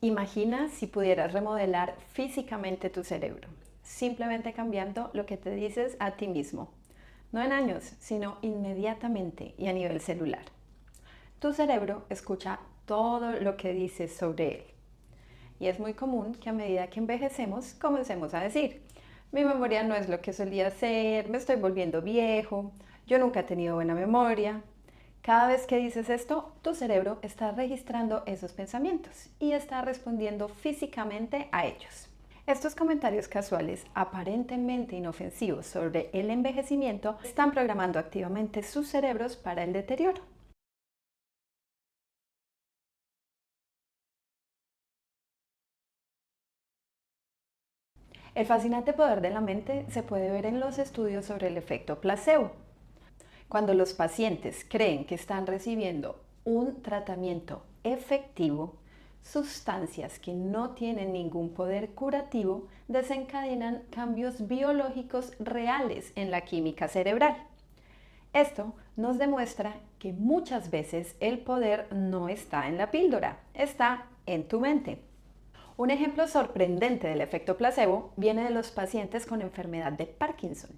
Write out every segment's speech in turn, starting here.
Imagina si pudieras remodelar físicamente tu cerebro, simplemente cambiando lo que te dices a ti mismo. No en años, sino inmediatamente y a nivel celular. Tu cerebro escucha todo lo que dices sobre él. Y es muy común que a medida que envejecemos comencemos a decir, mi memoria no es lo que solía ser, me estoy volviendo viejo, yo nunca he tenido buena memoria. Cada vez que dices esto, tu cerebro está registrando esos pensamientos y está respondiendo físicamente a ellos. Estos comentarios casuales, aparentemente inofensivos sobre el envejecimiento, están programando activamente sus cerebros para el deterioro. El fascinante poder de la mente se puede ver en los estudios sobre el efecto placebo. Cuando los pacientes creen que están recibiendo un tratamiento efectivo, sustancias que no tienen ningún poder curativo desencadenan cambios biológicos reales en la química cerebral. Esto nos demuestra que muchas veces el poder no está en la píldora, está en tu mente. Un ejemplo sorprendente del efecto placebo viene de los pacientes con enfermedad de Parkinson.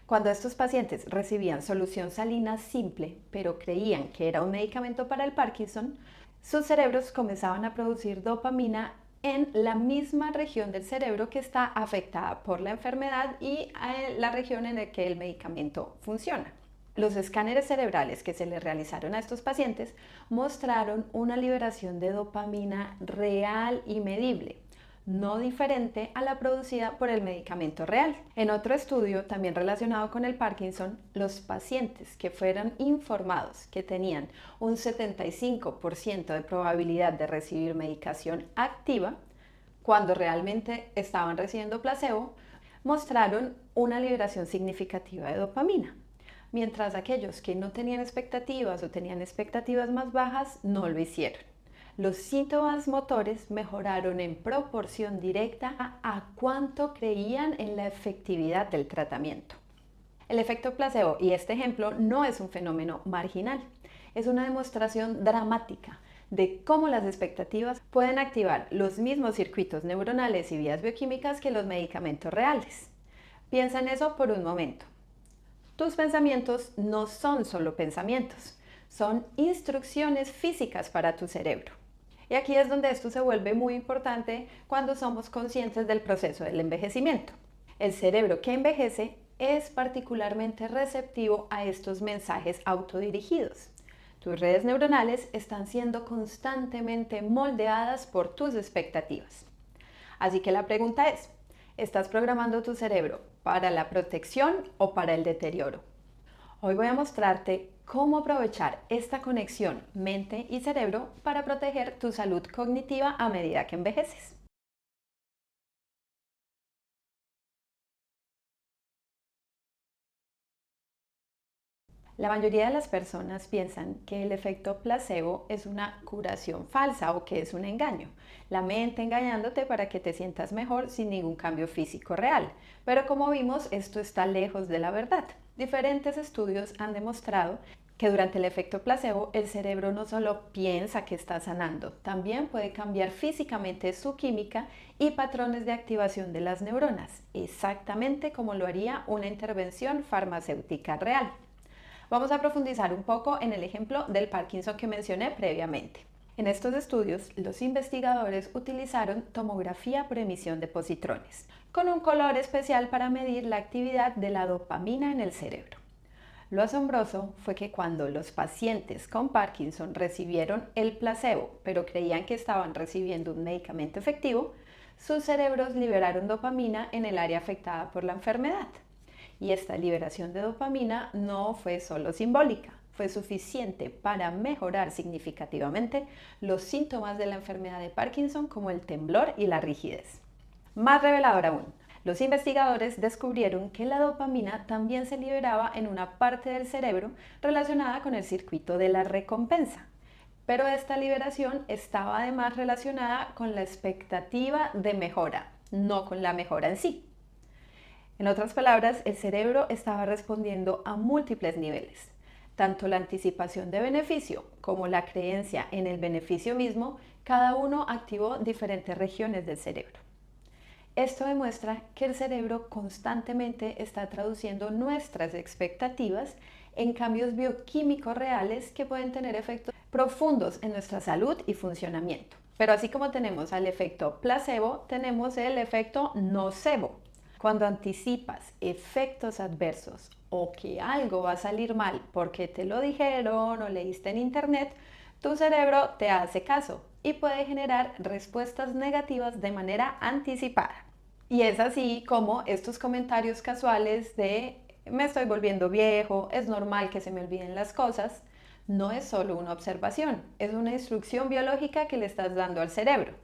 Cuando estos pacientes recibían solución salina simple, pero creían que era un medicamento para el Parkinson, sus cerebros comenzaban a producir dopamina en la misma región del cerebro que está afectada por la enfermedad y la región en la que el medicamento funciona. Los escáneres cerebrales que se le realizaron a estos pacientes mostraron una liberación de dopamina real y medible, no diferente a la producida por el medicamento real. En otro estudio, también relacionado con el Parkinson, los pacientes que fueron informados que tenían un 75% de probabilidad de recibir medicación activa, cuando realmente estaban recibiendo placebo, mostraron una liberación significativa de dopamina, mientras aquellos que no tenían expectativas o tenían expectativas más bajas no lo hicieron. Los síntomas motores mejoraron en proporción directa a cuánto creían en la efectividad del tratamiento. El efecto placebo y este ejemplo no es un fenómeno marginal, es una demostración dramática de cómo las expectativas pueden activar los mismos circuitos neuronales y vías bioquímicas que los medicamentos reales. Piensa en eso por un momento. Tus pensamientos no son solo pensamientos, son instrucciones físicas para tu cerebro. Y aquí es donde esto se vuelve muy importante cuando somos conscientes del proceso del envejecimiento. El cerebro que envejece es particularmente receptivo a estos mensajes autodirigidos. Tus redes neuronales están siendo constantemente moldeadas por tus expectativas. Así que la pregunta es, ¿estás programando tu cerebro para la protección o para el deterioro? Hoy voy a mostrarte cómo aprovechar esta conexión mente y cerebro para proteger tu salud cognitiva a medida que envejeces. La mayoría de las personas piensan que el efecto placebo es una curación falsa o que es un engaño, la mente engañándote para que te sientas mejor sin ningún cambio físico real. Pero como vimos, esto está lejos de la verdad. Diferentes estudios han demostrado que durante el efecto placebo el cerebro no solo piensa que está sanando, también puede cambiar físicamente su química y patrones de activación de las neuronas, exactamente como lo haría una intervención farmacéutica real. Vamos a profundizar un poco en el ejemplo del Parkinson que mencioné previamente. En estos estudios, los investigadores utilizaron tomografía por emisión de positrones, con un color especial para medir la actividad de la dopamina en el cerebro. Lo asombroso fue que cuando los pacientes con Parkinson recibieron el placebo, pero creían que estaban recibiendo un medicamento efectivo, sus cerebros liberaron dopamina en el área afectada por la enfermedad. Y esta liberación de dopamina no fue solo simbólica, fue suficiente para mejorar significativamente los síntomas de la enfermedad de Parkinson como el temblor y la rigidez. Más revelador aún, los investigadores descubrieron que la dopamina también se liberaba en una parte del cerebro relacionada con el circuito de la recompensa. Pero esta liberación estaba además relacionada con la expectativa de mejora, no con la mejora en sí. En otras palabras, el cerebro estaba respondiendo a múltiples niveles. Tanto la anticipación de beneficio como la creencia en el beneficio mismo Cada uno activó diferentes regiones del cerebro. Esto demuestra que el cerebro constantemente está traduciendo nuestras expectativas en cambios bioquímicos reales que pueden tener efectos profundos en nuestra salud y funcionamiento. Pero así como tenemos el efecto placebo, tenemos el efecto nocebo. Cuando anticipas efectos adversos o que algo va a salir mal porque te lo dijeron o leíste en internet, tu cerebro te hace caso y puede generar respuestas negativas de manera anticipada. Y es así como estos comentarios casuales de me estoy volviendo viejo, es normal que se me olviden las cosas, no es solo una observación, es una instrucción biológica que le estás dando al cerebro.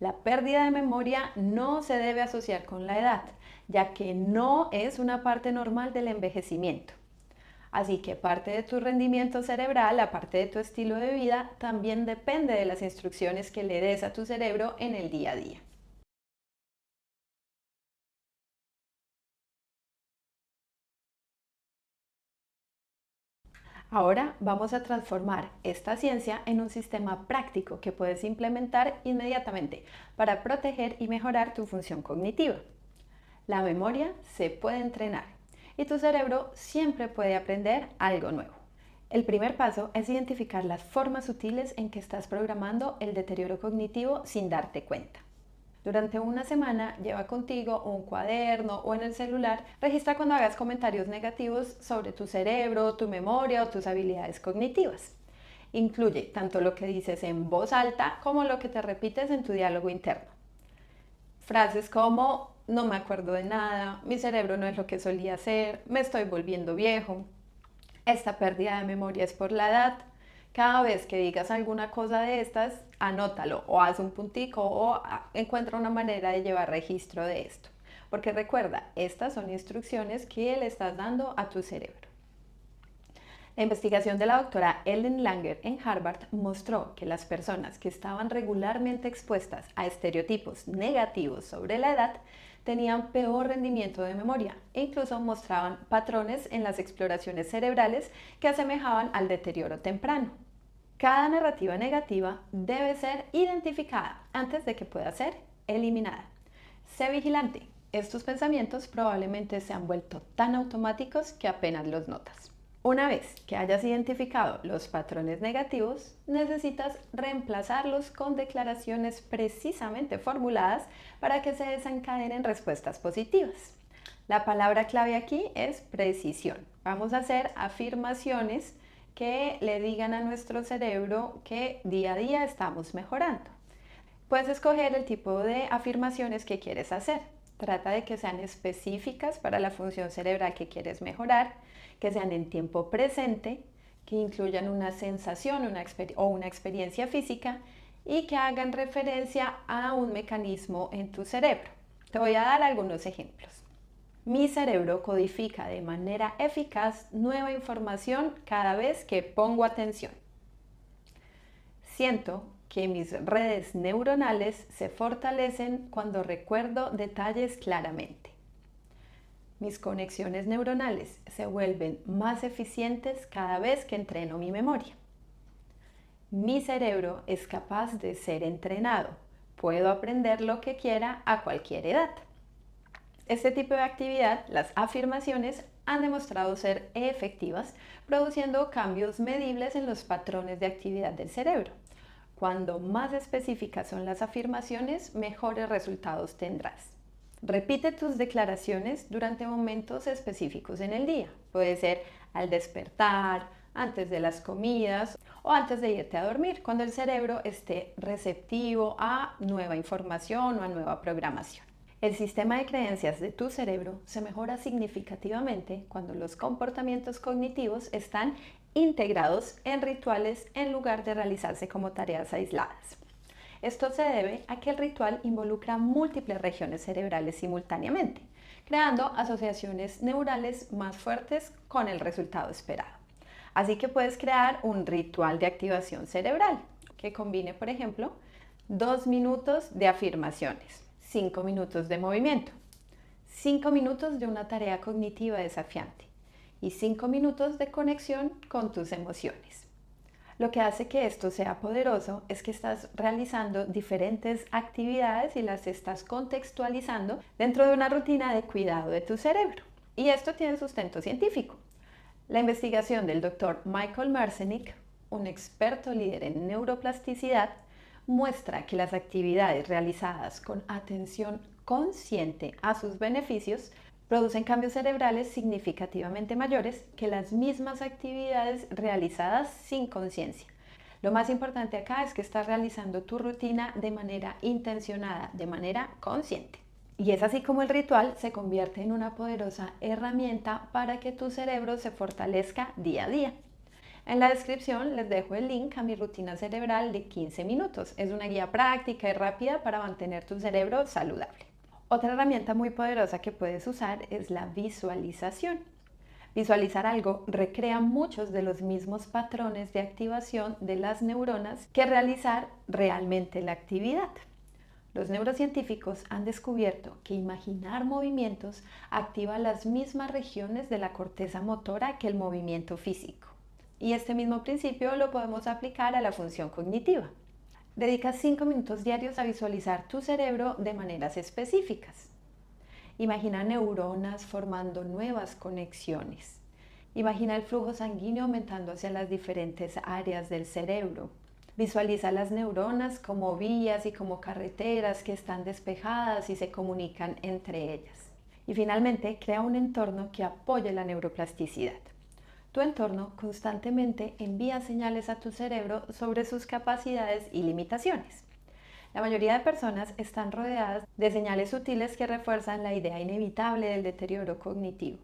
La pérdida de memoria no se debe asociar con la edad, ya que no es una parte normal del envejecimiento. Así que parte de tu rendimiento cerebral, aparte de tu estilo de vida, también depende de las instrucciones que le des a tu cerebro en el día a día. Ahora vamos a transformar esta ciencia en un sistema práctico que puedes implementar inmediatamente para proteger y mejorar tu función cognitiva. La memoria se puede entrenar y tu cerebro siempre puede aprender algo nuevo. El primer paso es identificar las formas sutiles en que estás programando el deterioro cognitivo sin darte cuenta. Durante una semana lleva contigo un cuaderno o en el celular, registra cuando hagas comentarios negativos sobre tu cerebro, tu memoria o tus habilidades cognitivas. Incluye tanto lo que dices en voz alta como lo que te repites en tu diálogo interno. Frases como no me acuerdo de nada, mi cerebro no es lo que solía ser, me estoy volviendo viejo, esta pérdida de memoria es por la edad. Cada vez que digas alguna cosa de estas, anótalo o haz un puntico o encuentra una manera de llevar registro de esto. Porque recuerda, estas son instrucciones que le estás dando a tu cerebro. La investigación de la doctora Ellen Langer en Harvard mostró que las personas que estaban regularmente expuestas a estereotipos negativos sobre la edad tenían peor rendimiento de memoria e incluso mostraban patrones en las exploraciones cerebrales que asemejaban al deterioro temprano. Cada narrativa negativa debe ser identificada antes de que pueda ser eliminada. Sé vigilante. Estos pensamientos probablemente se han vuelto tan automáticos que apenas los notas. Una vez que hayas identificado los patrones negativos, necesitas reemplazarlos con declaraciones precisamente formuladas para que se desencadenen respuestas positivas. La palabra clave aquí es precisión. Vamos a hacer afirmaciones que le digan a nuestro cerebro que día a día estamos mejorando. Puedes escoger el tipo de afirmaciones que quieres hacer. Trata de que sean específicas para la función cerebral que quieres mejorar, que sean en tiempo presente, que incluyan una sensación o una experiencia física y que hagan referencia a un mecanismo en tu cerebro. Te voy a dar algunos ejemplos. Mi cerebro codifica de manera eficaz nueva información cada vez que pongo atención. Siento que mis redes neuronales se fortalecen cuando recuerdo detalles claramente. Mis conexiones neuronales se vuelven más eficientes cada vez que entreno mi memoria. Mi cerebro es capaz de ser entrenado. Puedo aprender lo que quiera a cualquier edad. Este tipo de actividad, las afirmaciones, han demostrado ser efectivas, produciendo cambios medibles en los patrones de actividad del cerebro. Cuando más específicas son las afirmaciones, mejores resultados tendrás. Repite tus declaraciones durante momentos específicos en el día. Puede ser al despertar, antes de las comidas o antes de irte a dormir, cuando el cerebro esté receptivo a nueva información o a nueva programación. El sistema de creencias de tu cerebro se mejora significativamente cuando los comportamientos cognitivos están integrados en rituales en lugar de realizarse como tareas aisladas. Esto se debe a que el ritual involucra múltiples regiones cerebrales simultáneamente, creando asociaciones neurales más fuertes con el resultado esperado. Así que puedes crear un ritual de activación cerebral que combine, por ejemplo, 2 minutos de afirmaciones, 5 minutos de movimiento, 5 minutos de una tarea cognitiva desafiante y 5 minutos de conexión con tus emociones. Lo que hace que esto sea poderoso es que estás realizando diferentes actividades y las estás contextualizando dentro de una rutina de cuidado de tu cerebro. Y esto tiene sustento científico. La investigación del doctor Michael Merzenich, un experto líder en neuroplasticidad, muestra que las actividades realizadas con atención consciente a sus beneficios producen cambios cerebrales significativamente mayores que las mismas actividades realizadas sin conciencia. Lo más importante acá es que estás realizando tu rutina de manera intencionada, de manera consciente. Y es así como el ritual se convierte en una poderosa herramienta para que tu cerebro se fortalezca día a día. En la descripción les dejo el link a mi rutina cerebral de 15 minutos. Es una guía práctica y rápida para mantener tu cerebro saludable. Otra herramienta muy poderosa que puedes usar es la visualización. Visualizar algo recrea muchos de los mismos patrones de activación de las neuronas que realizar realmente la actividad. Los neurocientíficos han descubierto que imaginar movimientos activa las mismas regiones de la corteza motora que el movimiento físico. Y este mismo principio lo podemos aplicar a la función cognitiva. Dedica 5 minutos diarios a visualizar tu cerebro de maneras específicas. Imagina neuronas formando nuevas conexiones. Imagina el flujo sanguíneo aumentando hacia las diferentes áreas del cerebro. Visualiza las neuronas como vías y como carreteras que están despejadas y se comunican entre ellas. Y finalmente, crea un entorno que apoye la neuroplasticidad. Tu entorno constantemente envía señales a tu cerebro sobre sus capacidades y limitaciones. La mayoría de personas están rodeadas de señales sutiles que refuerzan la idea inevitable del deterioro cognitivo.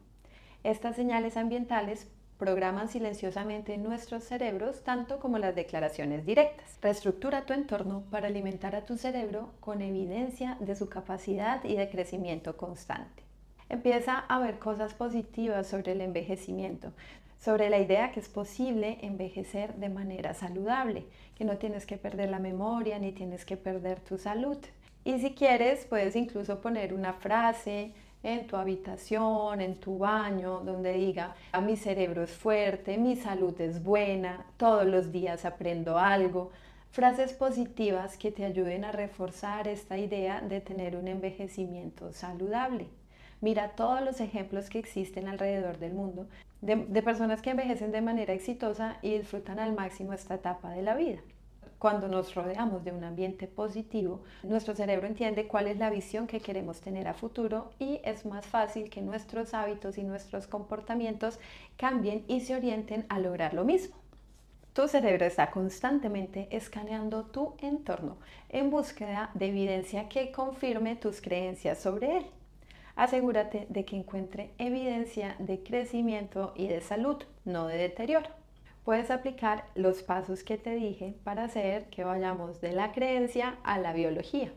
Estas señales ambientales programan silenciosamente nuestros cerebros tanto como las declaraciones directas. Reestructura tu entorno para alimentar a tu cerebro con evidencia de su capacidad y de crecimiento constante. Empieza a ver cosas positivas sobre el envejecimiento, sobre la idea que es posible envejecer de manera saludable, que no tienes que perder la memoria ni tienes que perder tu salud. Y si quieres, puedes incluso poner una frase en tu habitación, en tu baño, donde diga: mi cerebro es fuerte, mi salud es buena, todos los días aprendo algo. Frases positivas que te ayuden a reforzar esta idea de tener un envejecimiento saludable. Mira todos los ejemplos que existen alrededor del mundo de personas que envejecen de manera exitosa y disfrutan al máximo esta etapa de la vida. Cuando nos rodeamos de un ambiente positivo, nuestro cerebro entiende cuál es la visión que queremos tener a futuro y es más fácil que nuestros hábitos y nuestros comportamientos cambien y se orienten a lograr lo mismo. Tu cerebro está constantemente escaneando tu entorno en búsqueda de evidencia que confirme tus creencias sobre él. Asegúrate de que encuentre evidencia de crecimiento y de salud, no de deterioro. Puedes aplicar los pasos que te dije para hacer que vayamos de la creencia a la biología.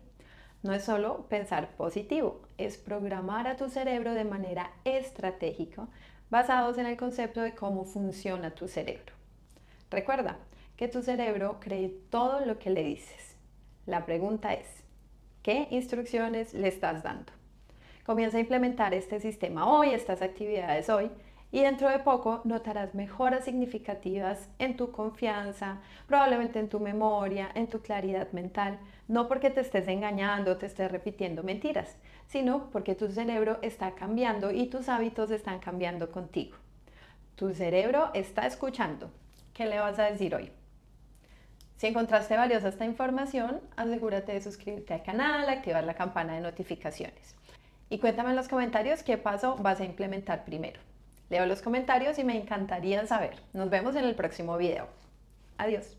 No es solo pensar positivo, es programar a tu cerebro de manera estratégica, basados en el concepto de cómo funciona tu cerebro. Recuerda que tu cerebro cree todo lo que le dices. La pregunta es: ¿qué instrucciones le estás dando? Comienza a implementar este sistema hoy, estas actividades hoy, y dentro de poco notarás mejoras significativas en tu confianza, probablemente en tu memoria, en tu claridad mental, no porque te estés engañando, te estés repitiendo mentiras, sino porque tu cerebro está cambiando y tus hábitos están cambiando contigo. Tu cerebro está escuchando. ¿Qué le vas a decir hoy? Si encontraste valiosa esta información, asegúrate de suscribirte al canal, activar la campana de notificaciones. Y cuéntame en los comentarios qué paso vas a implementar primero. Leo los comentarios y me encantaría saber. Nos vemos en el próximo video. Adiós.